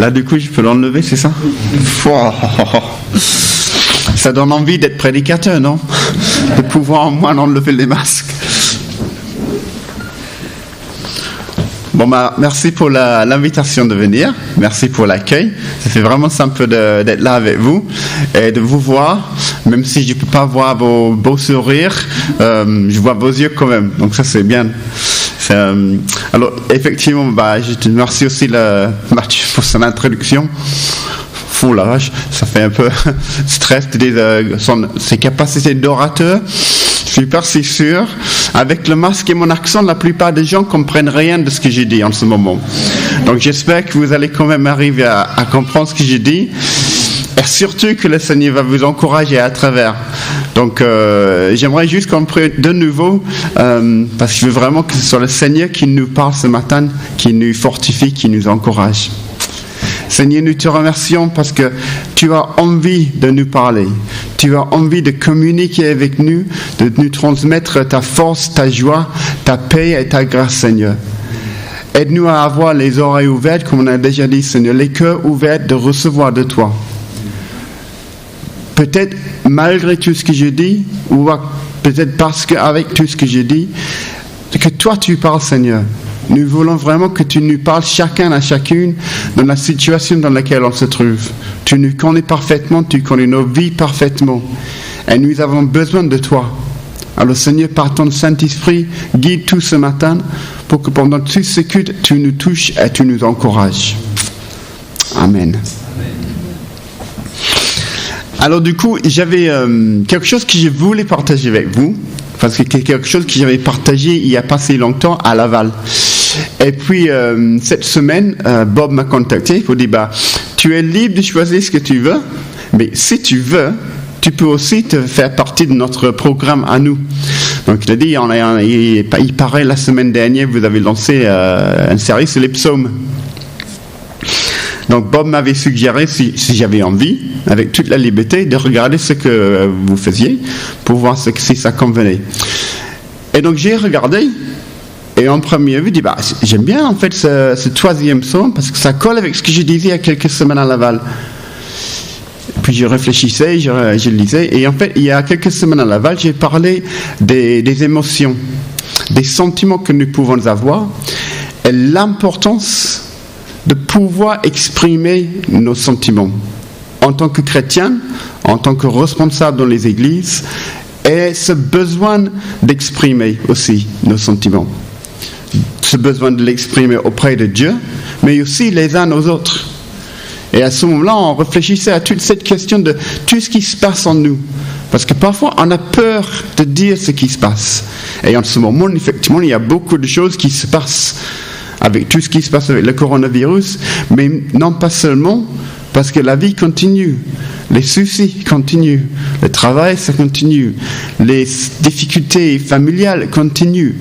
Là, du coup, je peux l'enlever, c'est ça? Ça donne envie d'être prédicateur, non? De pouvoir au moins enlever les masques. Bon, merci pour l'invitation de venir. Merci pour l'accueil. Ça fait vraiment sympa d'être là avec vous et de vous voir. Même si je ne peux pas voir vos beaux sourires, je vois vos yeux quand même. Donc ça, c'est bien. Alors, effectivement, je te remercie aussi Mathieu pour son introduction. Fou la vache, ça fait un peu stress de dire ses capacités d'orateur. Je suis pas si sûr. Avec le masque et mon accent, la plupart des gens comprennent rien de ce que j'ai dit en ce moment. Donc j'espère que vous allez quand même arriver à comprendre ce que j'ai dit. Et surtout que le Seigneur va vous encourager à travers. Donc j'aimerais juste qu'on prie de nouveau, parce que je veux vraiment que ce soit le Seigneur qui nous parle ce matin, qui nous fortifie, qui nous encourage. Seigneur, nous te remercions parce que tu as envie de nous parler. Tu as envie de communiquer avec nous, de nous transmettre ta force, ta joie, ta paix et ta grâce, Seigneur. Aide-nous à avoir les oreilles ouvertes, comme on a déjà dit, Seigneur, les cœurs ouverts de recevoir de toi. Peut-être malgré tout ce que je dis, ou peut-être parce qu'avec tout ce que je dis, que toi tu parles, Seigneur. Nous voulons vraiment que tu nous parles chacun à chacune dans la situation dans laquelle on se trouve. Tu nous connais parfaitement, tu connais nos vies parfaitement. Et nous avons besoin de toi. Alors Seigneur, par ton Saint-Esprit, guide tout ce matin pour que pendant tout ce culte, tu nous touches et tu nous encourages. Amen. Alors du coup, j'avais quelque chose que je voulais partager avec vous. Parce que c'est quelque chose que j'avais partagé il n'y a pas si longtemps à Laval. Et puis, cette semaine, Bob m'a contacté pour dire, tu es libre de choisir ce que tu veux, mais si tu veux, tu peux aussi te faire partie de notre programme à nous. Donc, il a dit, il paraît la semaine dernière, vous avez lancé une série sur les psaumes. Donc Bob m'avait suggéré, si j'avais envie, avec toute la liberté, de regarder ce que vous faisiez pour voir si ça convenait. Et donc j'ai regardé, et en première vue, je dis, j'aime bien en fait ce troisième psaume, parce que ça colle avec ce que je disais il y a quelques semaines à Laval. Puis je réfléchissais, je lisais, et en fait, il y a quelques semaines à Laval, j'ai parlé des émotions, des sentiments que nous pouvons avoir, et l'importance de pouvoir exprimer nos sentiments en tant que chrétien, en tant que responsable dans les églises, et ce besoin d'exprimer aussi nos sentiments. Ce besoin de l'exprimer auprès de Dieu, mais aussi les uns aux autres. Et à ce moment-là, on réfléchissait à toute cette question de tout ce qui se passe en nous. Parce que parfois, on a peur de dire ce qui se passe. Et en ce moment, effectivement, il y a beaucoup de choses qui se passent avec tout ce qui se passe avec le coronavirus, mais non pas seulement, parce que la vie continue, les soucis continuent, le travail, ça continue, les difficultés familiales continuent.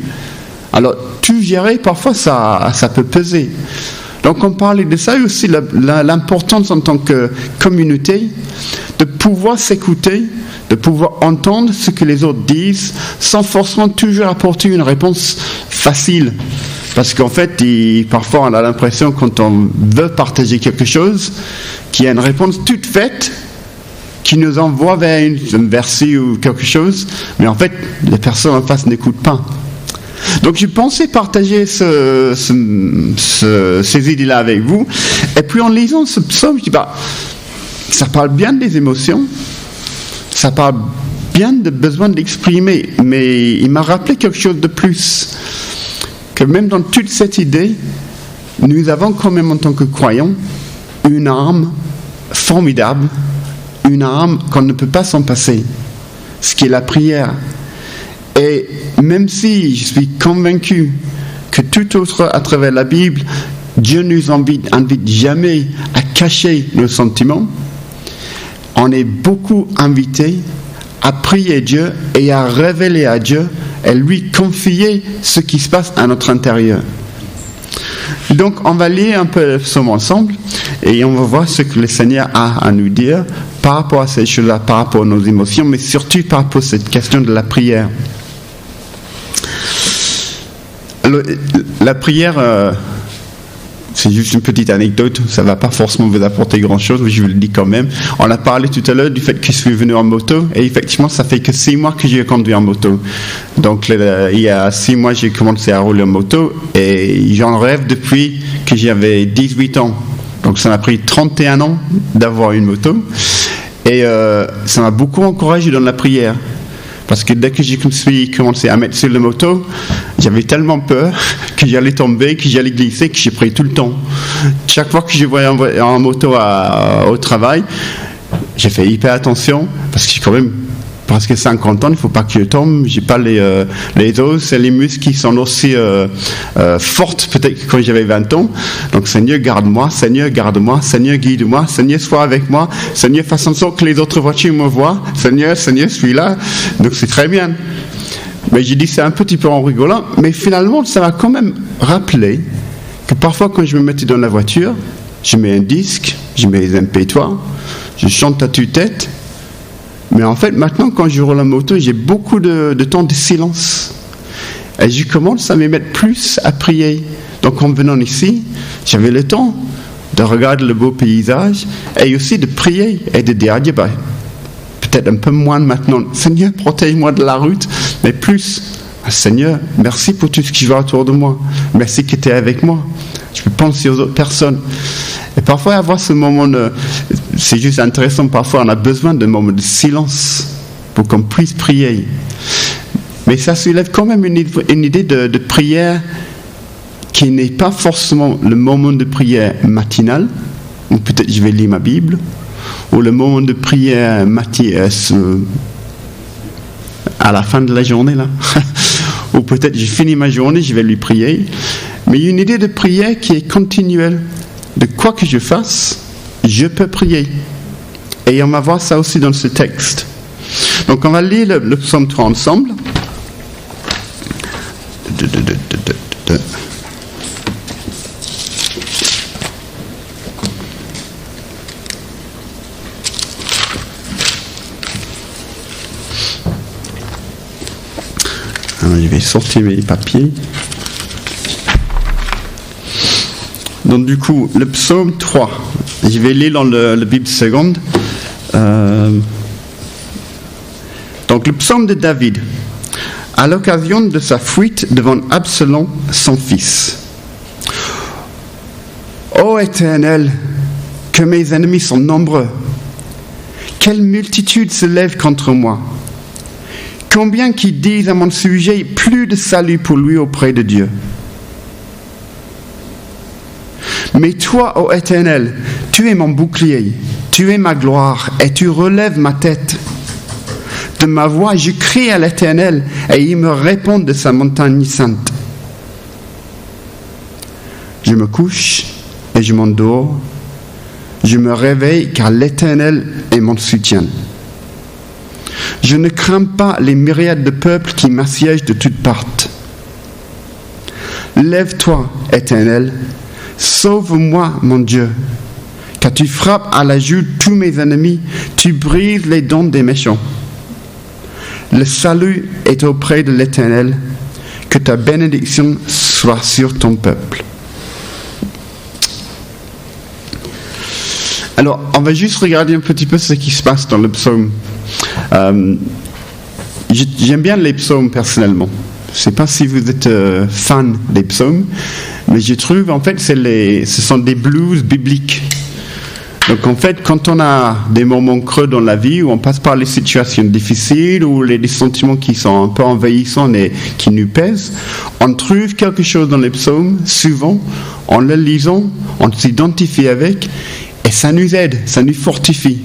Alors, tout gérer, parfois, ça peut peser. Donc, on parlait de ça et aussi l'importance en tant que communauté de pouvoir s'écouter, de pouvoir entendre ce que les autres disent, sans forcément toujours apporter une réponse facile. Parce qu'en fait, parfois on a l'impression quand on veut partager quelque chose, qu'il y a une réponse toute faite qui nous envoie vers une verset ou quelque chose, mais en fait, les personnes en face n'écoutent pas. Donc je pensais partager ces idées-là avec vous, et puis en lisant ce psaume, je dis, ça parle bien des émotions, ça parle bien de besoin d'exprimer, mais il m'a rappelé quelque chose de plus. Que même dans toute cette idée, nous avons quand même en tant que croyants une arme formidable, une arme qu'on ne peut pas s'en passer, ce qui est la prière. Et même si je suis convaincu que tout autre à travers la Bible, Dieu nous invite jamais à cacher nos sentiments, on est beaucoup invités à prier Dieu et à révéler à Dieu et lui confier ce qui se passe à notre intérieur. Donc on va lire un peu le psaume ensemble et on va voir ce que le Seigneur a à nous dire par rapport à ces choses-là, par rapport à nos émotions, mais surtout par rapport à cette question de la prière. Alors, la prière, C'est juste une petite anecdote, ça ne va pas forcément vous apporter grand-chose, mais je vous le dis quand même. On a parlé tout à l'heure du fait que je suis venu en moto, et effectivement, ça fait que 6 mois que j'ai conduit en moto. Donc, il y a 6 mois, j'ai commencé à rouler en moto, et j'en rêve depuis que j'avais 18 ans. Donc, ça m'a pris 31 ans d'avoir une moto, et ça m'a beaucoup encouragé dans la prière. Parce que dès que j'ai commencé à mettre sur la moto, j'avais tellement peur que j'allais tomber, que j'allais glisser, que j'ai pris tout le temps. Chaque fois que je voyais en moto au travail, j'ai fait hyper attention, parce que j'ai quand même presque 50 ans, il ne faut pas que je tombe. Je n'ai pas les os et les muscles qui sont aussi fortes peut-être que quand j'avais 20 ans. Donc Seigneur, garde-moi, Seigneur, garde-moi, Seigneur, guide-moi, Seigneur, sois avec moi, Seigneur, fasse en sorte que les autres voitures me voient, Seigneur, Seigneur, je suis là. Donc c'est très bien. Mais j'ai dit ça un petit peu en rigolant, mais finalement ça m'a quand même rappelé que parfois quand je me mettais dans la voiture, je mets un disque, je mets les MP3, je chante à tue-tête. Mais en fait, maintenant, quand je roule la moto, j'ai beaucoup de temps de silence. Et je commence à me mettre plus à prier. Donc, en venant ici, j'avais le temps de regarder le beau paysage et aussi de prier et de dire à Dieu, peut-être un peu moins maintenant, Seigneur, protège-moi de la route, mais plus, Seigneur, merci pour tout ce qui va autour de moi. Merci que tu es avec moi. Je peux penser aux autres personnes. Et parfois, avoir ce moment c'est juste intéressant, parfois on a besoin d'un moment de silence pour qu'on puisse prier. Mais ça soulève quand même une idée de prière qui n'est pas forcément le moment de prière matinale, ou peut-être je vais lire ma Bible, ou le moment de prière à la fin de la journée, là. Ou peut-être j'ai fini ma journée, je vais lui prier. Mais il y a une idée de prière qui est continuelle. De quoi que je fasse, je peux prier. Et on va voir ça aussi dans ce texte. Donc on va lire le psaume 3 ensemble. Alors, je vais sortir mes papiers. Donc du coup, le psaume 3, je vais lire dans le Bible seconde. Donc le psaume de David, à l'occasion de sa fuite devant Absalom, son fils. Ô Éternel, que mes ennemis sont nombreux, quelle multitude se lève contre moi. Combien qui disent à mon sujet, plus de salut pour lui auprès de Dieu. Mais toi, ô Éternel, tu es mon bouclier, tu es ma gloire, et tu relèves ma tête. De ma voix, je crie à l'Éternel, et il me répond de sa montagne sainte. Je me couche et je m'endors. Je me réveille, car l'Éternel est mon soutien. Je ne crains pas les myriades de peuples qui m'assiègent de toutes parts. Lève-toi, Éternel, sauve-moi, mon Dieu, car tu frappes à la joue tous mes ennemis, tu brises les dents des méchants. Le salut est auprès de l'Éternel, que ta bénédiction soit sur ton peuple. Alors, on va juste regarder un petit peu ce qui se passe dans le psaume. J'aime bien les psaumes personnellement. Je ne sais pas si vous êtes fan des psaumes, mais je trouve en fait ce sont des blues bibliques. Donc en fait, quand on a des moments creux dans la vie, où on passe par les situations difficiles, ou des sentiments qui sont un peu envahissants et qui nous pèsent, on trouve quelque chose dans les psaumes, souvent, en le lisant, on s'identifie avec, et ça nous aide, ça nous fortifie.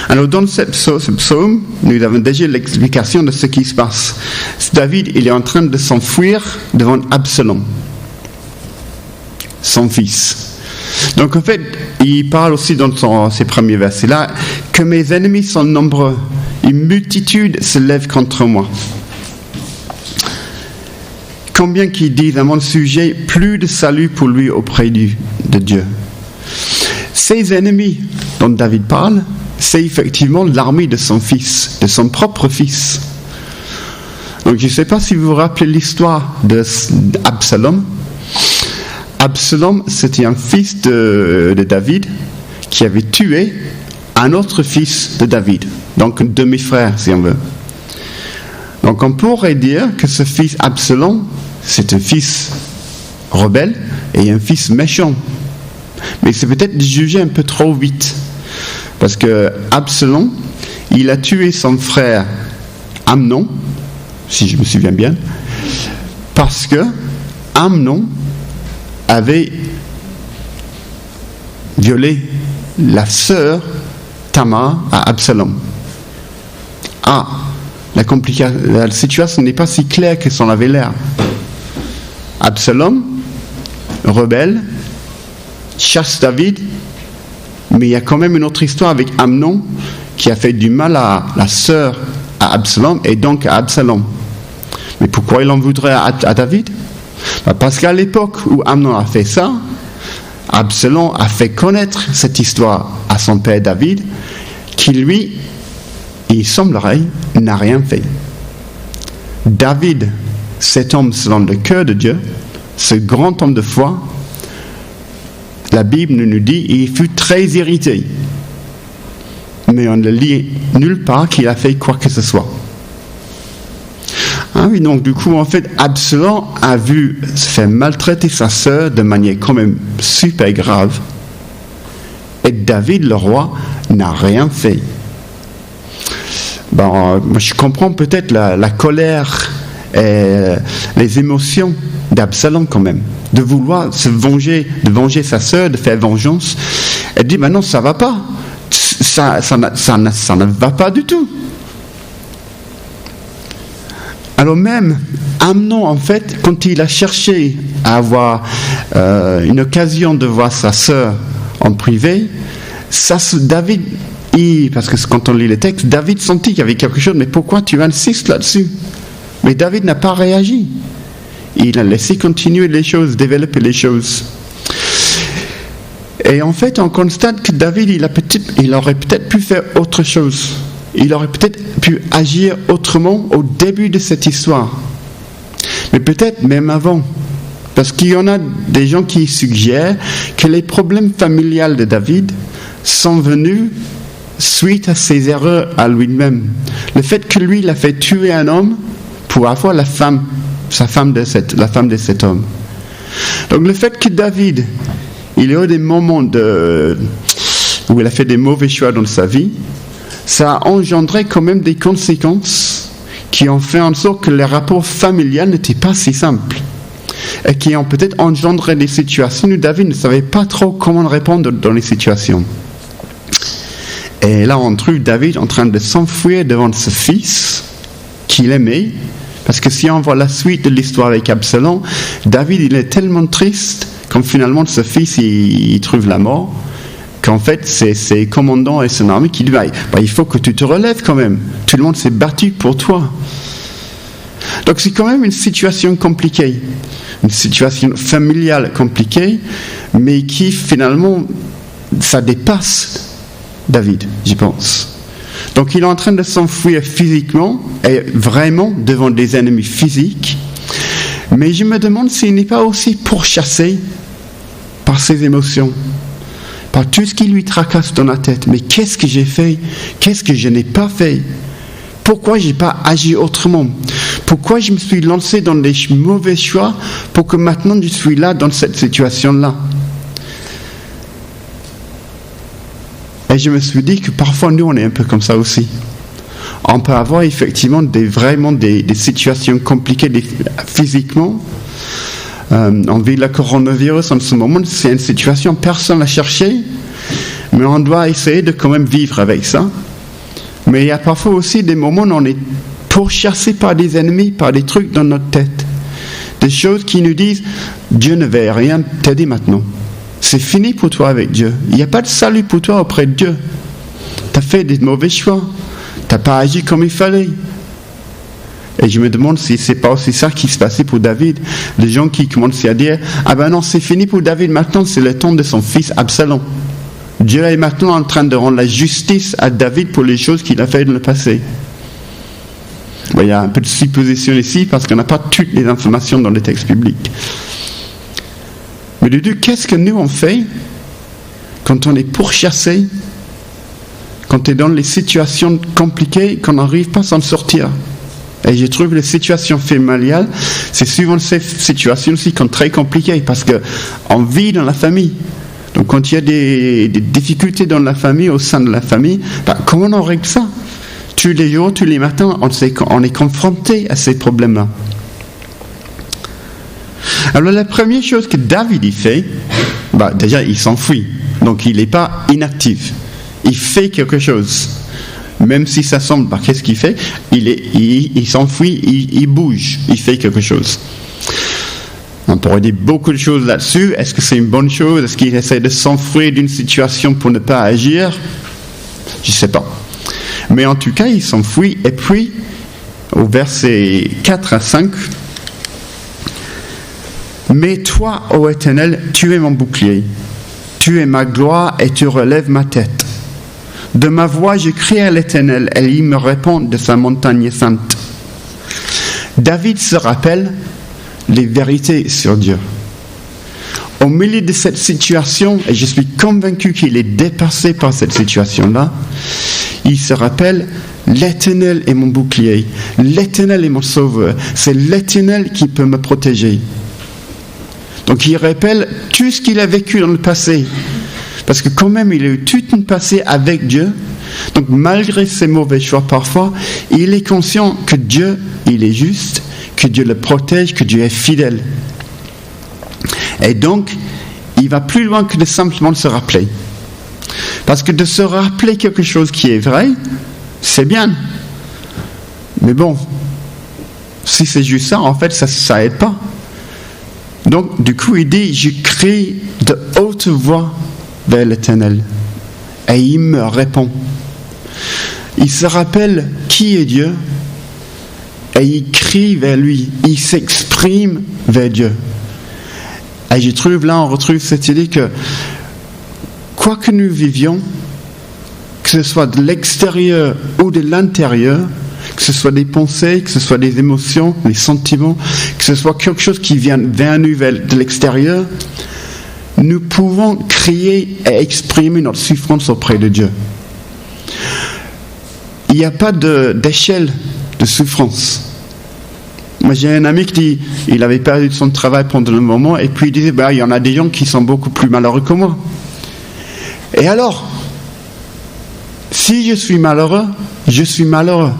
Alors dans ce psaume, nous avons déjà l'explication de ce qui se passe. David, il est en train de s'enfuir devant Absalom, son fils. Donc en fait, il parle aussi dans ses premiers versets là, que mes ennemis sont nombreux, une multitude se lève contre moi. Combien qui disent à mon sujet, plus de salut pour lui auprès de Dieu. Ces ennemis dont David parle, c'est effectivement l'armée de son fils, de son propre fils. Donc je ne sais pas si vous vous rappelez l'histoire d'Absalom. Absalom, c'était un fils de David qui avait tué un autre fils de David, donc un demi-frère si on veut. Donc on pourrait dire que ce fils Absalom, c'est un fils rebelle et un fils méchant. Mais c'est peut-être jugé un peu trop vite. Parce que Absalom, il a tué son frère Amnon, si je me souviens bien, parce que Amnon avait violé la sœur Tamar à Absalom. La situation n'est pas si claire que ça en avait l'air. Absalom, rebelle, chasse David, mais il y a quand même une autre histoire avec Amnon qui a fait du mal à la sœur à Absalom et donc à Absalom. Mais pourquoi il en voudrait à David ? Parce qu'à l'époque où Amnon a fait ça, Absalom a fait connaître cette histoire à son père David, qui lui, il semblerait, n'a rien fait. David, cet homme selon le cœur de Dieu, ce grand homme de foi, la Bible nous dit qu'il fut très irrité. Mais on ne lit nulle part qu'il a fait quoi que ce soit. Ah oui, donc du coup, en fait, Absalom a vu se faire maltraiter sa sœur de manière quand même super grave. Et David, le roi, n'a rien fait. Bon, je comprends peut-être la colère et les émotions d'Absalom quand même, de vouloir se venger, de venger sa sœur, de faire vengeance. Elle dit, non, ça va pas. Ça ne va pas du tout. Alors même, Amnon, en fait, quand il a cherché à avoir une occasion de voir sa sœur en privé, David, parce que quand on lit les textes, David sentit qu'il y avait quelque chose, mais pourquoi tu insistes là-dessus ? Mais David n'a pas réagi. Il a laissé continuer les choses, développer les choses. Et en fait, on constate que David, il aurait peut-être pu faire autre chose. Il aurait peut-être pu agir autrement au début de cette histoire. Mais peut-être même avant. Parce qu'il y en a des gens qui suggèrent que les problèmes familiaux de David sont venus suite à ses erreurs à lui-même. Le fait que lui, il a fait tuer un homme pour avoir la femme de cet homme. Donc le fait que David, il ait eu des moments où il a fait des mauvais choix dans sa vie, ça a engendré quand même des conséquences qui ont fait en sorte que les rapports familiaux n'étaient pas si simples et qui ont peut-être engendré des situations où David ne savait pas trop comment répondre dans les situations. Et là, on trouve David en train de s'enfuir devant ce fils qu'il aimait, parce que si on voit la suite de l'histoire avec Absalom, David, il est tellement triste quand finalement ce fils, il trouve la mort, qu'en fait, c'est ses commandants et son armée qui disent il faut que tu te relèves quand même. Tout le monde s'est battu pour toi. Donc c'est quand même une situation compliquée, une situation familiale compliquée, mais qui finalement, ça dépasse David, j'y pense. Donc il est en train de s'enfuir physiquement et vraiment devant des ennemis physiques, mais je me demande s'il n'est pas aussi pourchassé par ses émotions, par tout ce qui lui tracasse dans la tête. Mais qu'est-ce que j'ai fait ? Qu'est-ce que je n'ai pas fait ? Pourquoi je n'ai pas agi autrement ? Pourquoi je me suis lancé dans des mauvais choix pour que maintenant je suis là dans cette situation-là ? Et je me suis dit que parfois nous on est un peu comme ça aussi. On peut avoir effectivement des situations compliquées physiquement. On vit le coronavirus en ce moment, c'est une situation personne n'a cherché, mais on doit essayer de quand même vivre avec ça. Mais il y a parfois aussi des moments où on est pourchassé par des ennemis, par des trucs dans notre tête. Des choses qui nous disent « Dieu ne va rien t'aider maintenant. C'est fini pour toi avec Dieu. Il n'y a pas de salut pour toi auprès de Dieu. Tu as fait des mauvais choix. Tu n'as pas agi comme il fallait. » Et je me demande si c'est pas aussi ça qui se passait pour David. Les gens qui commencent à dire « Ah ben non, c'est fini pour David, maintenant c'est le temps de son fils Absalom. » Dieu est maintenant en train de rendre la justice à David pour les choses qu'il a fait dans le passé. Il y a un peu de supposition ici parce qu'on n'a pas toutes les informations dans les textes bibliques. Mais Mais du coup, qu'est-ce que nous on fait quand on est pourchassé, quand on est dans les situations compliquées, qu'on n'arrive pas à s'en sortir? Et je trouve que les situations familiales, c'est souvent ces situations aussi qui sont très compliquées, parce qu'on vit dans la famille. Donc quand il y a des difficultés dans la famille, au sein de la famille, comment on règle ça? Tous les jours, tous les matins, on est confronté à ces problèmes-là. Alors la première chose que David y fait, déjà il s'enfuit, donc il n'est pas inactif, il fait quelque chose. Même si ça semble, qu'est-ce qu'il fait? Il s'enfuit, il bouge, il fait quelque chose. On pourrait dire beaucoup de choses là-dessus. Est-ce que c'est une bonne chose? Est-ce qu'il essaie de s'enfuir d'une situation pour ne pas agir? Je ne sais pas. Mais en tout cas, il s'enfuit. Et puis, au verset 4 à 5, « Mais toi, ô Éternel, tu es mon bouclier. Tu es ma gloire et tu relèves ma tête. De ma voix, je crie à l'Éternel et il me répond de sa montagne sainte. » David se rappelle les vérités sur Dieu. Au milieu de cette situation, et je suis convaincu qu'il est dépassé par cette situation-là, il se rappelle: l'Éternel est mon bouclier, l'Éternel est mon sauveur, c'est l'Éternel qui peut me protéger. Donc il rappelle tout ce qu'il a vécu dans le passé, parce que quand même il a eu tout un passé avec Dieu. Donc malgré ses mauvais choix parfois, il est conscient que Dieu, il est juste, que Dieu le protège, que Dieu est fidèle. Et donc, il va plus loin que de simplement se rappeler. Parce que de se rappeler quelque chose qui est vrai, c'est bien. Mais bon, si c'est juste ça, en fait, ça aide pas. Donc, du coup, il dit: je crie de haute voix vers l'Éternel. Et il me répond. Il se rappelle qui est Dieu. Et il crie vers lui. Il s'exprime vers Dieu. Et je trouve là, on retrouve cette idée que, quoi que nous vivions, que ce soit de l'extérieur ou de l'intérieur, que ce soit des pensées, que ce soit des émotions, des sentiments, que ce soit quelque chose qui vient vers nous de l'extérieur, nous pouvons crier et exprimer notre souffrance auprès de Dieu. Il n'y a pas d'échelle de souffrance. Moi, j'ai un ami qui dit, il avait perdu son travail pendant un moment, et puis il disait, il y en a des gens qui sont beaucoup plus malheureux que moi. Et alors, si je suis malheureux, je suis malheureux.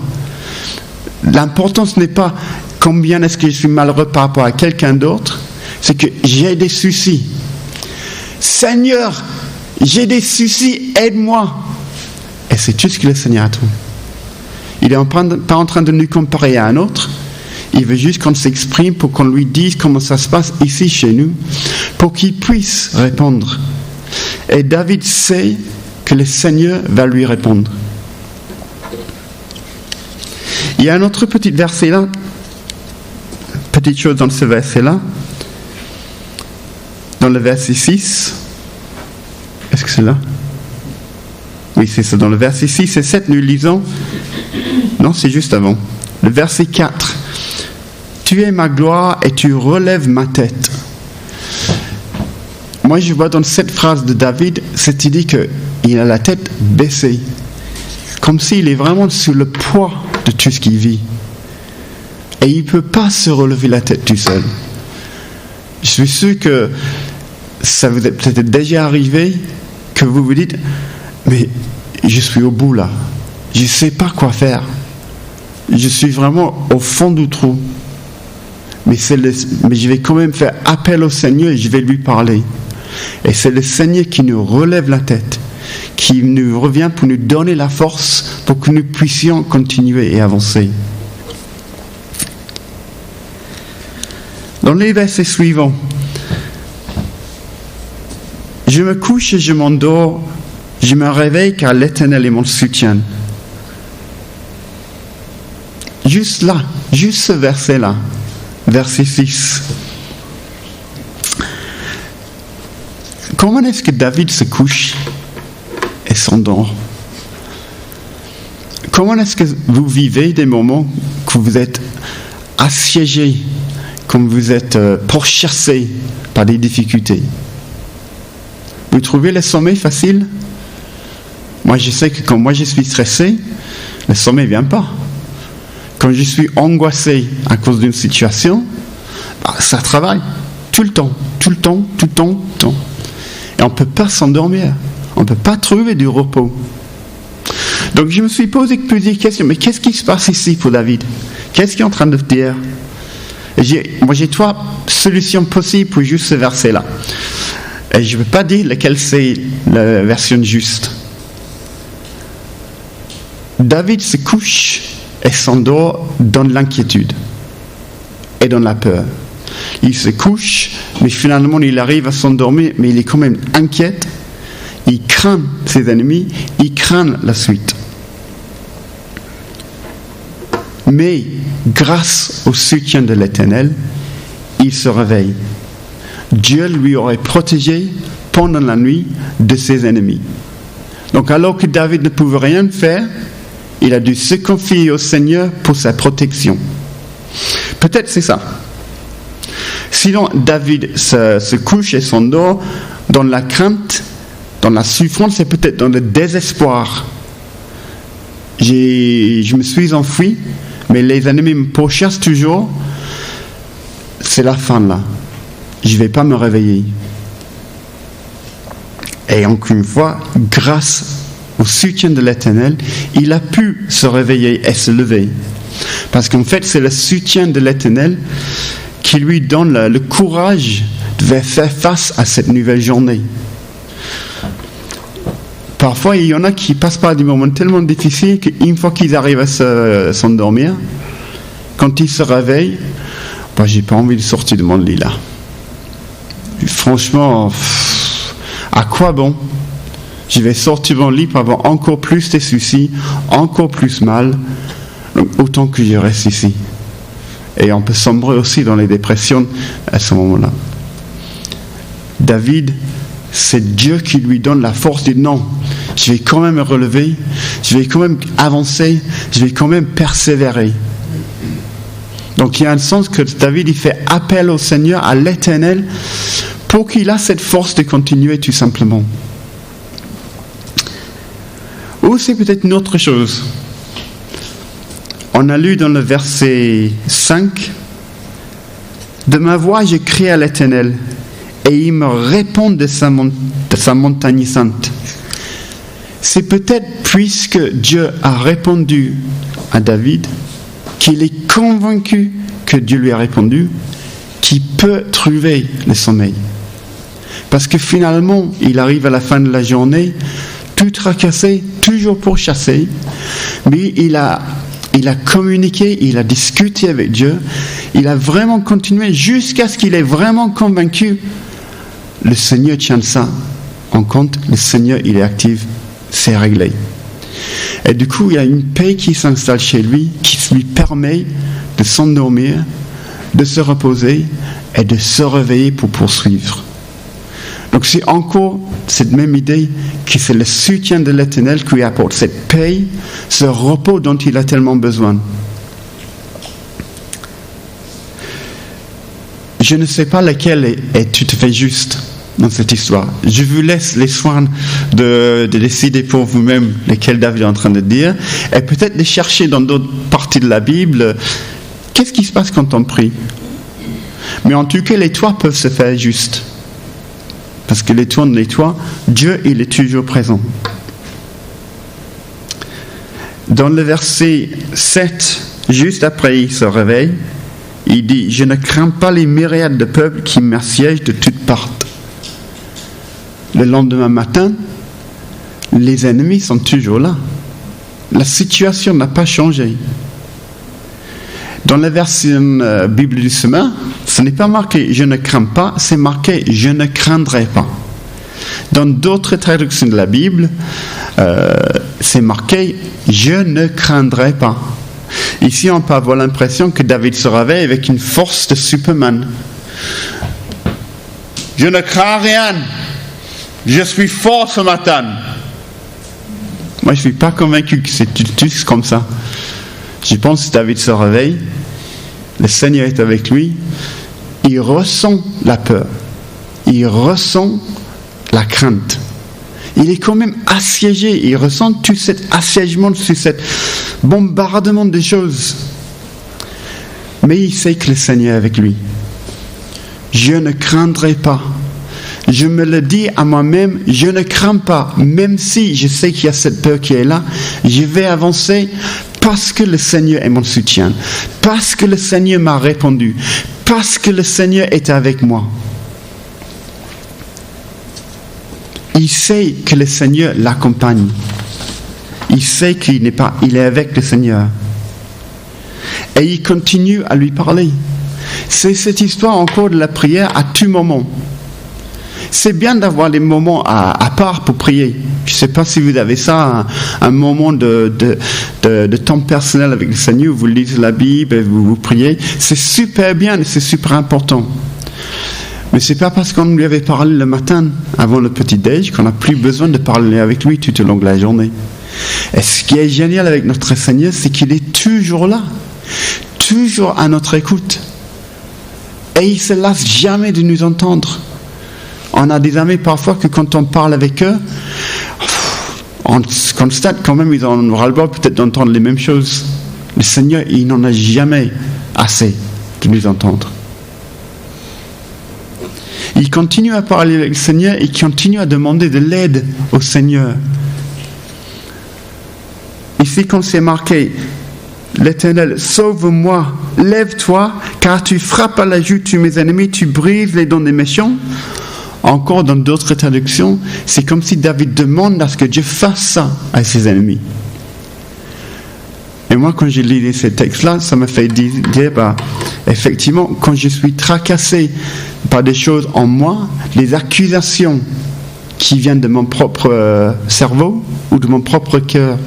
L'important, ce n'est pas combien est-ce que je suis malheureux par rapport à quelqu'un d'autre, c'est que j'ai des soucis. Seigneur, j'ai des soucis, aide-moi. Et c'est tout ce que le Seigneur attend. Il n'est pas en train de nous comparer à un autre. Il veut juste qu'on s'exprime pour qu'on lui dise comment ça se passe ici chez nous, pour qu'il puisse répondre. Et David sait que le Seigneur va lui répondre. Il y a un autre petit verset là, petite chose dans ce verset là, dans le verset 6. Est-ce que c'est là? Oui, c'est ça. Dans le verset 6 et 7, nous lisons. Non, c'est juste avant. Le verset 4. Tu es ma gloire et tu relèves ma tête. Moi, je vois dans cette phrase de David cette idée qu'il a la tête baissée, comme s'il est vraiment sous le poids de tout ce qu'il vit. Et il ne peut pas se relever la tête tout seul. Je suis sûr que ça vous est peut-être déjà arrivé, que vous vous dites, mais je suis au bout là, je ne sais pas quoi faire. Je suis vraiment au fond du trou. Mais je vais quand même faire appel au Seigneur et je vais lui parler. Et c'est le Seigneur qui nous relève la tête, qui nous revient pour nous donner la force pour que nous puissions continuer et avancer. Dans les versets suivants, je me couche et je m'endors, je me réveille car l'Éternel est mon soutien. Juste là, juste ce verset-là, verset 6. Comment est-ce que David se couche et s'endort? Comment est-ce que vous vivez des moments que vous êtes assiégés, quand vous êtes pourchassé par des difficultés. Vous trouvez le sommeil facile? Moi, je sais que quand moi je suis stressé, le sommeil ne vient pas. Quand je suis angoissé à cause d'une situation, ça travaille tout le temps. Et on ne peut pas s'endormir. On ne peut pas trouver du repos. Donc je me suis posé plusieurs questions. Mais qu'est-ce qui se passe ici pour David? Qu'est-ce qu'il est en train de dire? Moi j'ai 3 solutions possibles pour juste ce verset-là. Et je ne peux pas dire laquelle c'est la version juste. David se couche et s'endort dans l'inquiétude et dans la peur. Il se couche, mais finalement il arrive à s'endormir, mais il est quand même inquiet. Il craint ses ennemis, il craint la suite. Mais grâce au soutien de l'Éternel, il se réveille. Dieu lui aurait protégé pendant la nuit de ses ennemis. Donc alors que David ne pouvait rien faire, il a dû se confier au Seigneur pour sa protection. Peut-être c'est ça. Sinon, David se couche et s'endort dans la crainte, dans la souffrance, c'est peut-être dans le désespoir. Je me suis enfui, mais les ennemis me pourchassent toujours. C'est la fin là. Je ne vais pas me réveiller. Et encore une fois, grâce au soutien de l'Éternel, il a pu se réveiller et se lever. Parce qu'en fait, c'est le soutien de l'Éternel qui lui donne le courage de faire face à cette nouvelle journée. Parfois, il y en a qui passent par des moments tellement difficiles qu'une fois qu'ils arrivent à s'endormir, quand ils se réveillent, j'ai pas envie de sortir de mon lit là. Franchement, à quoi bon? Je vais sortir de mon lit pour avoir encore plus de soucis, encore plus mal, donc autant que je reste ici. Et on peut sombrer aussi dans les dépressions à ce moment-là. David, c'est Dieu qui lui donne la force de dire non, je vais quand même me relever, je vais quand même avancer, je vais quand même persévérer. Donc il y a un sens que David il fait appel au Seigneur, à l'Éternel, pour qu'il ait cette force de continuer tout simplement. Ou c'est peut-être une autre chose. On a lu dans le verset 5, « De ma voix je crie à l'Éternel, et il me répond de sa montagne sainte. » C'est peut-être puisque Dieu a répondu à David, qu'il est convaincu que Dieu lui a répondu, qu'il peut trouver le sommeil. Parce que finalement, il arrive à la fin de la journée, tout tracassé, toujours pourchassé, mais il a communiqué, il a discuté avec Dieu, il a vraiment continué jusqu'à ce qu'il ait vraiment convaincu. Le Seigneur tient ça en compte, le Seigneur il est actif, c'est réglé. Et du coup, il y a une paix qui s'installe chez lui, qui lui permet de s'endormir, de se reposer et de se réveiller pour poursuivre. Donc c'est encore cette même idée que c'est le soutien de l'Éternel qui lui apporte cette paix, ce repos dont il a tellement besoin. Je ne sais pas laquelle est tout à fait juste dans cette histoire. Je vous laisse les soins de décider pour vous-même lesquels David est en train de dire, et peut-être de chercher dans d'autres parties de la Bible qu'est-ce qui se passe quand on prie. Mais en tout cas, les toits peuvent se faire juste. Parce que les toits, Dieu, il est toujours présent. Dans le verset 7, juste après il se réveille, il dit « Je ne crains pas les myriades de peuples qui m'assiègent de toutes parts. » Le lendemain matin, les ennemis sont toujours là. La situation n'a pas changé. Dans la version Bible du Semeur, ce n'est pas marqué « je ne crains pas », c'est marqué « je ne craindrai pas ». Dans d'autres traductions de la Bible, c'est marqué « je ne craindrai pas ». Ici, on peut avoir l'impression que David se réveille avec une force de Superman. « Je ne crains rien, je suis fort ce matin ». Moi, je ne suis pas convaincu que c'est tous comme ça. Je pense que David se réveille le Seigneur est avec lui, il ressent la peur, il ressent la crainte. Il est quand même assiégé, il ressent tout cet assiégement, tout cet bombardement de choses. Mais il sait que le Seigneur est avec lui. Je ne craindrai pas. Je me le dis à moi-même, je ne crains pas, même si je sais qu'il y a cette peur qui est là, je vais avancer parce que le Seigneur est mon soutien, parce que le Seigneur m'a répondu, parce que le Seigneur est avec moi. Il sait que le Seigneur l'accompagne. Il sait qu'il n'est pas, il est avec le Seigneur. Et il continue à lui parler. C'est cette histoire encore de la prière à tout moment. C'est bien d'avoir des moments à part pour prier. Je ne sais pas si vous avez ça, un moment de temps personnel avec le Seigneur, vous lisez la Bible, vous priez. C'est super bien et c'est super important. Mais ce n'est pas parce qu'on lui avait parlé le matin, avant le petit-déj, qu'on n'a plus besoin de parler avec lui tout au long de la journée. Et ce qui est génial avec notre Seigneur, c'est qu'il est toujours là, toujours à notre écoute. Et il ne se lasse jamais de nous entendre. On a des amis parfois que quand on parle avec eux, on constate quand même qu'ils en ont ras-le-bol peut-être d'entendre les mêmes choses. Le Seigneur, il n'en a jamais assez de nous entendre. Il continue à parler avec le Seigneur et il continue à demander de l'aide au Seigneur. Ici, quand c'est marqué, l'Éternel, sauve-moi, lève-toi, car tu frappes à la joue de mes ennemis, tu brises les dents des méchants. Encore dans d'autres traductions, c'est comme si David demande à ce que Dieu fasse ça à ses ennemis. Et moi, quand j'ai lu ces textes-là, ça me fait dire, effectivement, quand je suis tracassé par des choses en moi, les accusations qui viennent de mon propre cerveau ou de mon propre cœur,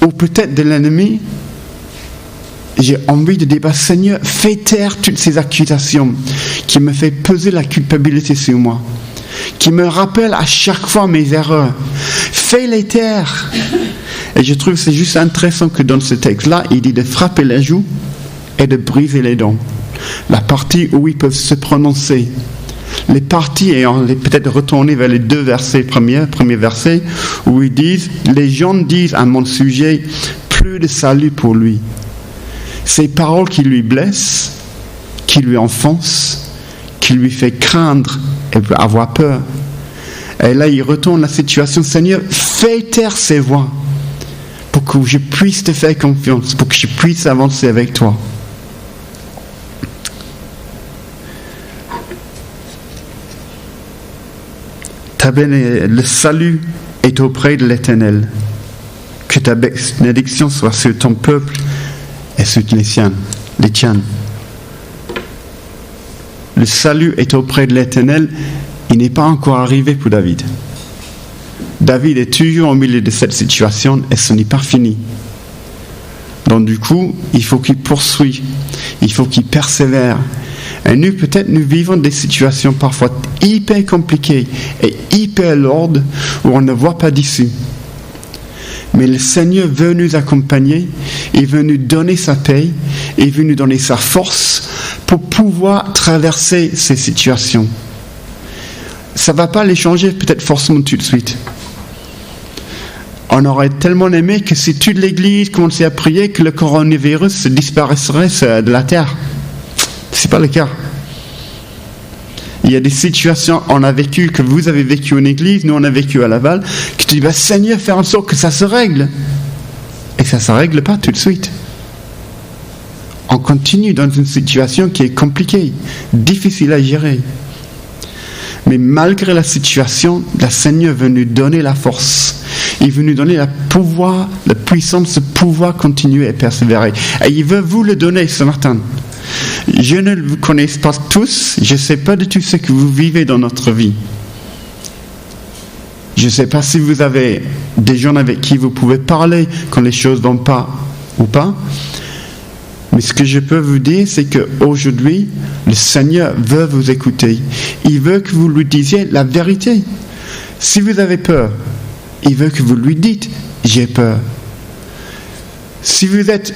ou peut-être de l'ennemi, j'ai envie de dire, Seigneur, fais taire toutes ces accusations qui me font peser la culpabilité sur moi, qui me rappellent à chaque fois mes erreurs. Fais-les taire. Et je trouve que c'est juste intéressant que dans ce texte-là, il dit de frapper la joue et de briser les dents. La partie où ils peuvent se prononcer. Les parties, et on est peut-être retourné vers les deux versets, premier verset, où ils disent, les gens disent à mon sujet, plus de salut pour lui. Ces paroles qui lui blessent, qui lui enfoncent, qui lui fait craindre et avoir peur. Et là, il retourne la situation, Seigneur, fais taire ces voix pour que je puisse te faire confiance, pour que je puisse avancer avec toi. Le salut est auprès de l'Éternel. Que ta bénédiction soit sur ton peuple et sur les tiennes. Le salut est auprès de l'Éternel. Il n'est pas encore arrivé pour David. David est toujours au milieu de cette situation et ce n'est pas fini. Donc du coup, il faut qu'il poursuive. Il faut qu'il persévère. Et nous, peut-être, nous vivons des situations parfois hyper compliquées et hyper lourdes où on ne voit pas d'issue. Mais le Seigneur veut nous accompagner, il veut nous donner sa paix, il veut nous donner sa force pour pouvoir traverser ces situations. Ça ne va pas les changer peut-être forcément tout de suite. On aurait tellement aimé que si toute l'Église commençait à prier que le coronavirus disparaîtrait de la terre. Ce n'est pas le cas. Il y a des situations on a vécu, que vous avez vécu en église, nous on a vécu à Laval, que tu dis, Seigneur, fais en sorte que ça se règle. Et ça ne se règle pas tout de suite. On continue dans une situation qui est compliquée, difficile à gérer. Mais malgré la situation, le Seigneur veut nous donner la force. Il veut nous donner le pouvoir, la puissance de pouvoir continuer à persévérer. Et il veut vous le donner ce matin. Je ne vous connais pas tous, je ne sais pas de tout ce que vous vivez dans notre vie. Je ne sais pas si vous avez des gens avec qui vous pouvez parler quand les choses ne vont pas ou pas. Mais ce que je peux vous dire, c'est qu'aujourd'hui, le Seigneur veut vous écouter. Il veut que vous lui disiez la vérité. Si vous avez peur, il veut que vous lui dites « j'ai peur ». Si vous êtes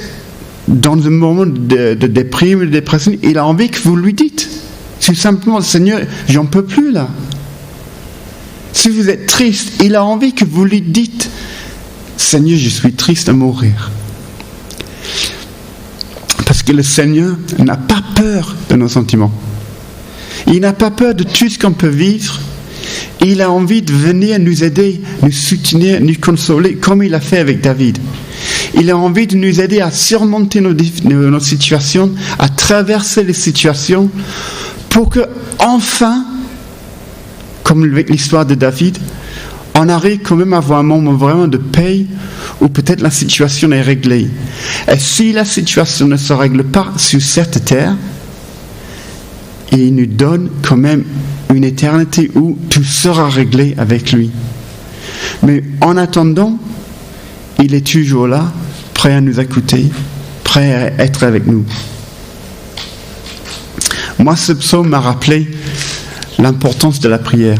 dans un moment de déprime, de dépression, il a envie que vous lui dites. C'est simplement, Seigneur, j'en peux plus là. Si vous êtes triste, il a envie que vous lui dites, Seigneur, je suis triste à mourir. Parce que le Seigneur n'a pas peur de nos sentiments. Il n'a pas peur de tout ce qu'on peut vivre. Il a envie de venir nous aider, nous soutenir, nous consoler, comme il a fait avec David. Il a envie de nous aider à surmonter nos situations, à traverser les situations, pour que, enfin, comme avec l'histoire de David, on arrive quand même à avoir un moment vraiment de paix, où peut-être la situation est réglée. Et si la situation ne se règle pas sur cette terre, il nous donne quand même une éternité où tout sera réglé avec lui. Mais en attendant, il est toujours là, prêt à nous écouter, prêt à être avec nous. Moi, ce psaume m'a rappelé l'importance de la prière.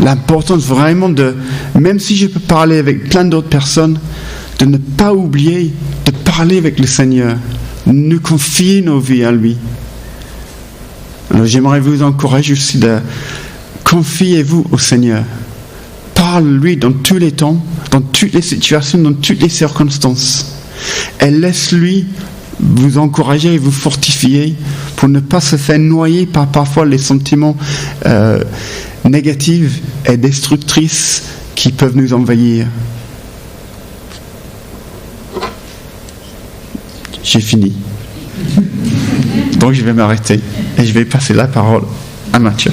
L'importance vraiment de, même si je peux parler avec plein d'autres personnes, de ne pas oublier de parler avec le Seigneur, de nous confier nos vies à lui. Alors j'aimerais vous encourager aussi de confiez-vous au Seigneur. Parle-lui dans tous les temps, dans toutes les situations, dans toutes les circonstances. Et laisse-lui vous encourager et vous fortifier pour ne pas se faire noyer par parfois les sentiments négatifs et destructrices qui peuvent nous envahir. J'ai fini. Donc je vais m'arrêter et je vais passer la parole à Mathieu.